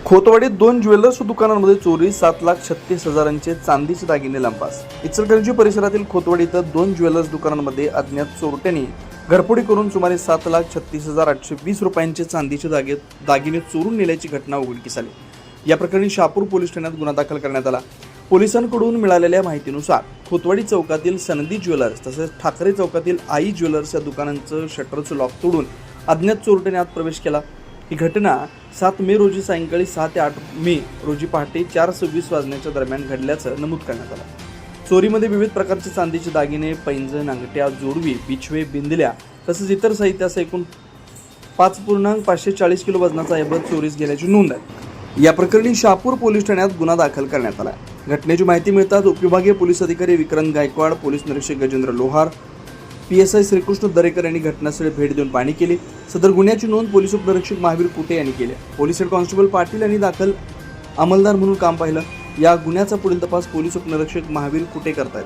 खोतवाडीत दोन ज्वेलर्स दुकानांमध्ये चोरी, 7,36,000चे चांदीचे दागिने लंपास. इचलकरंजी परिसरातील खोतवाडी इथं दोन ज्वेलर्स दुकानांमध्ये अज्ञात चोरट्यांनी घरफोडी करून सुमारे 7,36,820 रुपयांचे चांदीचे दागिने चोरून नेल्याची घटना उघडकीस आली. या प्रकरणी शहापूर पोलीस ठाण्यात गुन्हा दाखल करण्यात आला. पोलिसांकडून मिळालेल्या माहितीनुसार खोतवाडी चौकातील सनदी ज्वेलर्स तसेच ठाकरे चौकातील आई ज्वेलर्स या दुकानांचं शटरचं लॉक तोडून अज्ञात चोरट्याने आत प्रवेश केला. ही घटना 7 मे रोजी सायंकाळी 6 ते 8 मे रोजी पहाटे 4:26 वाजण्याच्या दरम्यान घडल्याचं नमूद करण्यात आलं. चोरीमध्ये विविध प्रकारचे चांदीचे दागिने, पैंजण, अंगठ्या, जोडवी, पिशवे, बिंदल्या तसेच इतर साहित्यासह एकूण 5.540 किलो वजनाचा ऐवज चोरीस गेल्याची नोंद आहे. या प्रकरणी शहापूर पोलीस ठाण्यात गुन्हा दाखल करण्यात आला. घटनेची माहिती मिळताच उपविभागीय पोलीस अधिकारी विक्रांत गायकवाड, पोलीस निरीक्षक गजेंद्र लोहार, PSI श्रीकृष्ण दरेकर यांनी घटनास्थळी भेट देऊन पाहणी केली. सदर गुन्ह्याची नोंद पोलीस उपनिरीक्षक महावीर कुटे यांनी केली. पोलीस हेड कॉन्स्टेबल पाटील यांनी दाखल अंमलदार म्हणून काम पाहिलं. या गुन्ह्याचा पुढील तपास पोलीस उपनिरीक्षक महावीर कुटे करतायत.